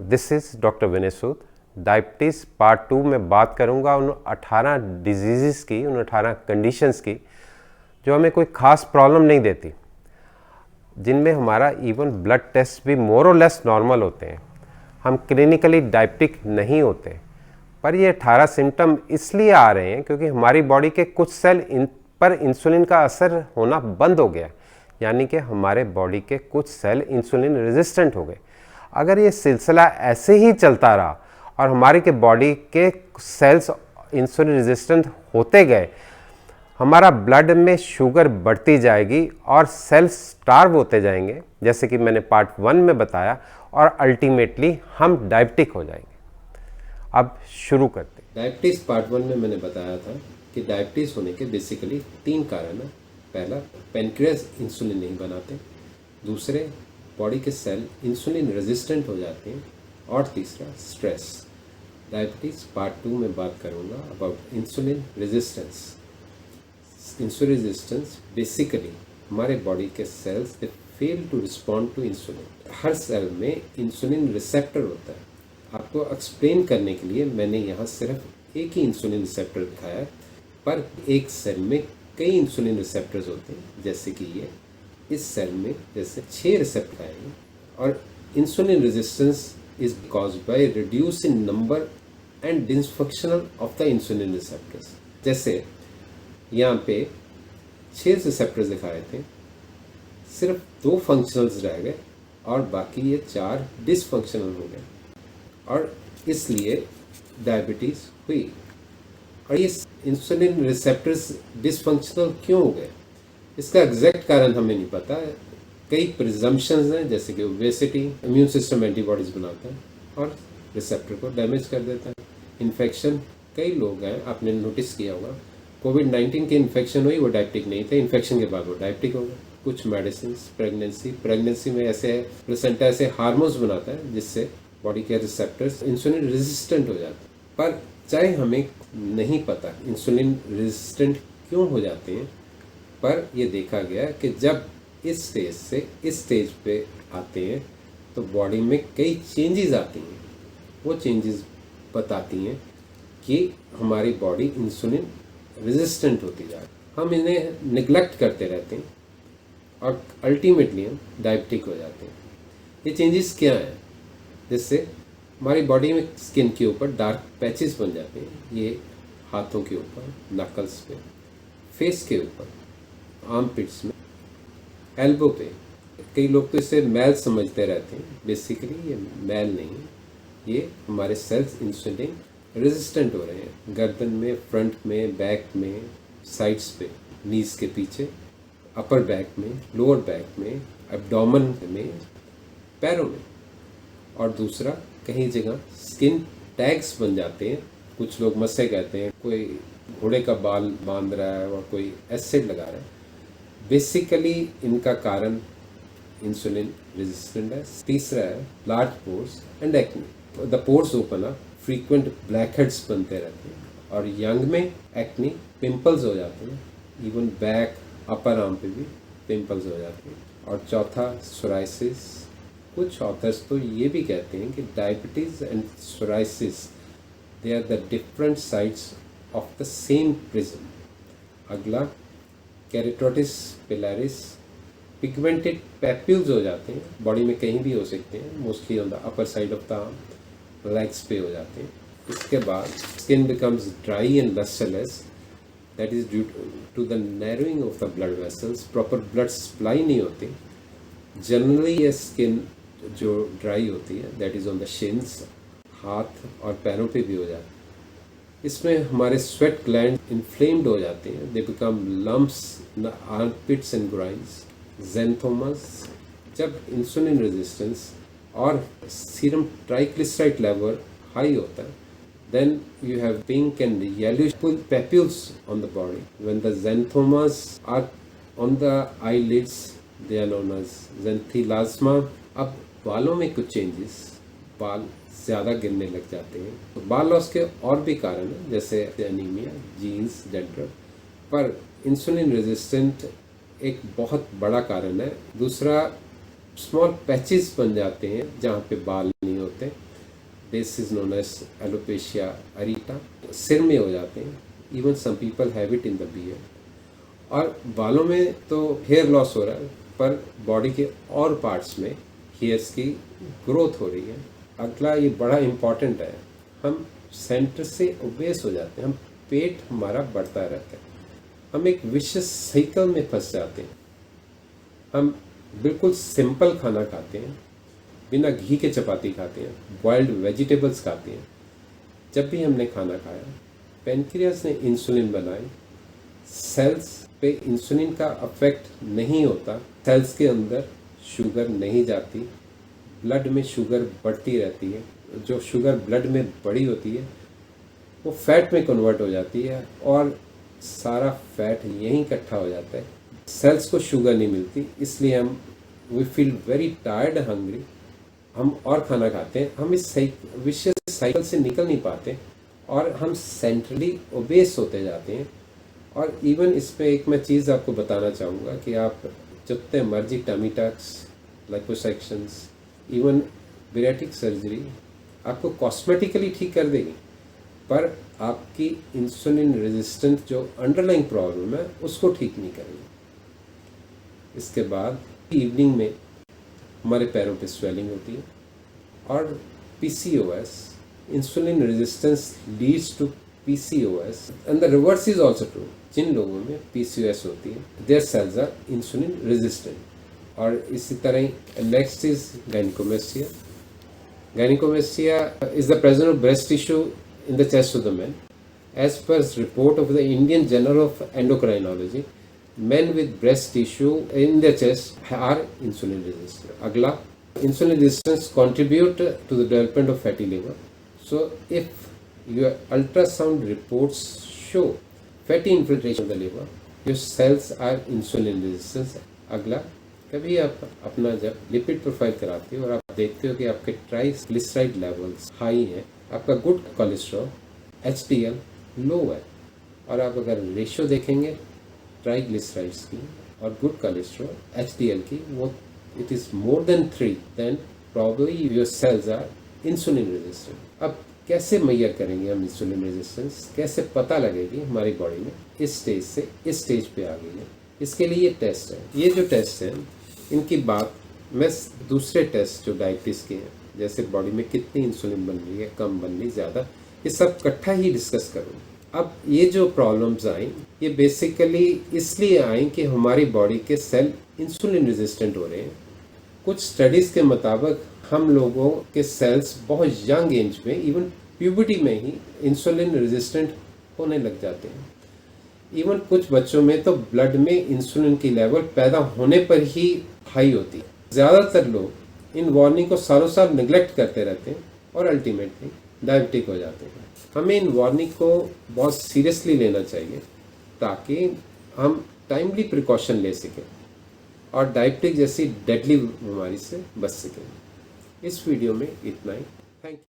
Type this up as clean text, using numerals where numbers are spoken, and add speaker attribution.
Speaker 1: This is doctor Vinay Sood. Diabetes part 2 में बात करूंगा उन 18 डिजीज़ की, उन 18 कंडीशंस की जो हमें कोई ख़ास प्रॉब्लम नहीं देती, जिनमें हमारा इवन ब्लड टेस्ट भी मोर और लेस नॉर्मल होते हैं। हम क्लिनिकली डायबिटिक नहीं होते, पर ये 18 सिम्टम इसलिए आ रहे हैं क्योंकि हमारी बॉडी के कुछ सेल पर इंसुलिन का असर होना बंद हो गया, यानी कि हमारे बॉडी के कुछ सेल इंसुलिन रेजिस्टेंट हो गए। अगर ये सिलसिला ऐसे ही चलता रहा और हमारी के बॉडी के सेल्स इंसुलिन रेजिस्टेंट होते गए, हमारा ब्लड में शुगर बढ़ती जाएगी और सेल्स स्टार्व होते जाएंगे, जैसे कि मैंने पार्ट 1 में बताया, और अल्टीमेटली हम डायबिटिक हो जाएंगे। अब शुरू करते हैं।
Speaker 2: डायबिटीज़ पार्ट 1 में मैंने बताया था कि डायबिटीज़ होने के बेसिकली 3 कारण हैं। पहला, पेनक्रियास इंसुलिन नहीं बनाते। दूसरे, बॉडी के सेल इंसुलिन रेजिस्टेंट हो जाते हैं। और तीसरा, स्ट्रेस। डायबिटीज़ पार्ट 2 में बात करूँगा about insulin resistance. Insulin resistance basically हमारे बॉडी के cells they fail to respond to insulin. हर सेल में इंसुलिन रिसेप्टर होता है। आपको एक्सप्लेन करने के लिए मैंने यहाँ सिर्फ एक ही इंसुलिन रिसेप्टर दिखाया है, पर एक सेल में कई इंसुलिन रिसेप्टर्स होते हैं, जैसे कि ये इस सेल में जैसे 6 रिसेप्टर आएंगे। और insulin resistance is caused by reduce in number and dysfunctional of the insulin receptors. जैसे यहाँ पे 6 रिसेप्टर्स दिखाए थे, सिर्फ 2 फंक्शनल्स रह गए और बाकी ये 4 डिसफंक्शनल हो गए, और इसलिए डायबिटीज़ हुई। और ये इंसुलिन रिसेप्टर्स डिसफंक्शनल क्यों हो गए, इसका एग्जैक्ट कारण हमें नहीं पता है। कई प्रिजम्पशंस हैं, जैसे कि ओबेसिटी, इम्यून सिस्टम एंटीबॉडीज बनाता है और रिसेप्टर को डैमेज कर देता है। इन्फेक्शन, कई लोग हैं, आपने नोटिस किया होगा, कोविड-19 के इन्फेक्शन हुई, वो डायबिटिक नहीं थे, इन्फेक्शन के बाद वो डायबिटिक हो गए। कुछ मेडिसिन, प्रेगनेंसी में ऐसे प्लेसेंटा ऐसे हार्मोन्स बनाता है जिससे बॉडी के रिसेप्टर्स इंसुलिन रेजिस्टेंट हो जाते हैं। पर चाहे हमें नहीं पता इंसुलिन रेजिस्टेंट क्यों हो जाते हैं, पर यह देखा गया कि जब इस स्टेज से इस स्टेज पे आते हैं तो बॉडी में कई चेंजेस आती हैं। वो चेंजेस बताती हैं कि हमारी बॉडी इंसुलिन रेजिस्टेंट होती जा रही है। हम इन्हें निगलेक्ट करते रहते हैं और अल्टीमेटली हम डायबिटिक हो जाते हैं। ये चेंजेस क्या हैं? जिससे हमारी बॉडी में स्किन के ऊपर डार्क पैचेस बन जाते हैं, ये हाथों के ऊपर, नकल्स पे, फेस के ऊपर, आर्म पिट्स में, एल्बो पे। कई लोग तो इसे मैल समझते रहते हैं, बेसिकली ये मैल नहीं, ये हमारे सेल्स इंसुलिन रेजिस्टेंट हो रहे हैं। गर्दन में, फ्रंट में, बैक में, साइड्स पे, नीज के पीछे, अपर बैक में, लोअर बैक में, एब्डोमेन में, पैरों में। और दूसरा, कहीं जगह स्किन टैग्स बन जाते हैं। कुछ लोग मस्से कहते हैं, कोई घोड़े का बाल बांध रहा है और कोई एसिड लगा रहा है। बेसिकली इनका कारण इंसुलिन रेजिस्टेंट है। तीसरा है large pores and acne. The pores open up, frequent black heads बनते रहते हैं, और यंग में एक्ने, पिंपल्स हो जाते हैं, इवन बैक, अपर आर्म पे भी पिंपल्स हो जाते हैं। और चौथा, सोराइसिस। कुछ ऑथर्स तो ये भी कहते हैं कि diabetes and psoriasis they are the different sides of the same prism. अगला, केरेटोटिस पिलारिस। पिगमेंटेड पैप्यूल्स हो जाते हैं, बॉडी में कहीं भी हो सकते हैं, mostly on the upper side of the arm, legs पे हो जाते हैं। इसके बाद skin becomes dry and lustreless, that is due to the narrowing of the blood vessels. Proper blood supply नहीं होती। जनरली ये स्किन जो ड्राई होती है, that is on the shins, हाथ और पैरों पे भी हो जाती है। इसमें हमारे स्वेट ग्लैंड इन्फ्लेम्ड हो जाते हैं, they become lumps in the armpits and groins, xanthomas. जब इंसुलिन रेजिस्टेंस और सीरम ट्राइग्लिसराइड लेवल हाई होता है, then you have pink and yellowish papules on the body. When the xanthomas are on the eyelids, they are known as xanthelasma. अब बालों में कुछ changes, बाल ज़्यादा गिरने लग जाते हैं। तो बाल लॉस के और भी कारण हैं, जैसे एनीमिया, जीन्स, डेंड्रफ। पर इंसुलिन रेजिस्टेंट एक बहुत बड़ा कारण है। दूसरा, स्मॉल पैचेस बन जाते हैं जहाँ पे बाल नहीं होते। This is known as alopecia areata. सिर में हो जाते हैं, even some people have it in the beard. और बालों में तो हेयर लॉस हो रहा है, पर बॉडी के और पार्ट्स में हेयर्स की ग्रोथ हो रही है। अगला ये बड़ा इम्पॉर्टेंट है, हम सेंटर से ओबेस हो जाते हैं, हम पेट हमारा बढ़ता रहता है, हम एक विशेष साइकिल में फंस जाते हैं। हम बिल्कुल सिंपल खाना खाते हैं, बिना घी के चपाती खाते हैं, बॉइल्ड वेजिटेबल्स खाते हैं। जब भी हमने खाना खाया, पेनक्रियास ने इंसुलिन बनाई, सेल्स पे इंसुलिन का अफेक्ट नहीं होता, सेल्स के अंदर शुगर नहीं जाती, ब्लड में शुगर बढ़ती रहती है। जो शुगर ब्लड में बढ़ी होती है वो फैट में कन्वर्ट हो जाती है और सारा फैट यहीं इकट्ठा हो जाता है। सेल्स को शुगर नहीं मिलती, इसलिए हम we feel very tired, hungry, हम और खाना खाते हैं। हम इस विशियस साइकिल से निकल नहीं पाते और हम सेंट्रली ओबेस होते जाते हैं। और इवन इसमें एक मैं चीज़ आपको बताना चाहूँगा कि आप जितने मर्जी tummy tucks, liposuctions, even bariatric surgery आपको कॉस्मेटिकली ठीक कर देगी, पर आपकी इंसुलिन रेजिस्टेंट जो अंडरलाइंग प्रॉब्लम है उसको ठीक नहीं करेगी। इसके बाद इवनिंग में हमारे पैरों पे स्वेलिंग होती है और PCOS, insulin resistance leads to PCOS and the reverse is also true. जिन लोगों में PCOS होती है, their cells are insulin resistant. और इसी तरह next is gynecomastia. Gynecomastia is the presence of breast tissue in the chest of the men. As per report of the Indian Journal of Endocrinology, men with breast tissue in their chest are insulin resistant. Agla, insulin resistance contribute to the development of fatty liver. So if your ultrasound reports show fatty infiltration of the liver, your cells are insulin resistant. Agla, कभी आप अपना जब lipid profile कराते हो और आप देखते हो कि आपके ट्राइग्लिसराइड लेवल्स हाई हैं, आपका गुड कोलेस्ट्रॉल HDL लो है, और आप अगर रेशियो देखेंगे ट्राइग्लिसराइड्स की और गुड कोलेस्ट्रॉल HDL की, वो it is more than 3, then probably your cells are insulin resistant. अब कैसे मेजर करेंगे हम इंसुलिन रेजिस्टेंस, कैसे पता लगेगी हमारी बॉडी में इस स्टेज से इस स्टेज पे आ गई है? इसके लिए ये टेस्ट है। ये जो टेस्ट है इनकी बात मैं दूसरे टेस्ट जो डायबिटीज़ के हैं, जैसे बॉडी में कितनी इंसुलिन बन रही है, कम बन रही, ज़्यादा, ये सब इकट्ठा ही डिस्कस करूँगा। अब ये जो प्रॉब्लम्स आई, ये बेसिकली इसलिए आई कि हमारी बॉडी के सेल इंसुलिन रेजिस्टेंट हो रहे हैं। कुछ स्टडीज़ के मुताबिक हम लोगों के सेल्स बहुत यंग एज में, इवन प्यूबर्टी में ही इंसुलिन रेजिस्टेंट होने लग जाते हैं। इवन कुछ बच्चों में तो ब्लड में इंसुलिन की लेवल पैदा होने पर ही हाई होती है। ज़्यादातर लोग इन वार्निंग को सालों साल निगलेक्ट करते रहते हैं और अल्टीमेटली डायबिटिक हो जाते हैं। हमें इन वार्निंग को बहुत सीरियसली लेना चाहिए ताकि हम टाइमली प्रिकॉशन ले सकें और डायबिटिक जैसी डेडली बीमारी से बच सकें। इस वीडियो में इतना ही। Thank you.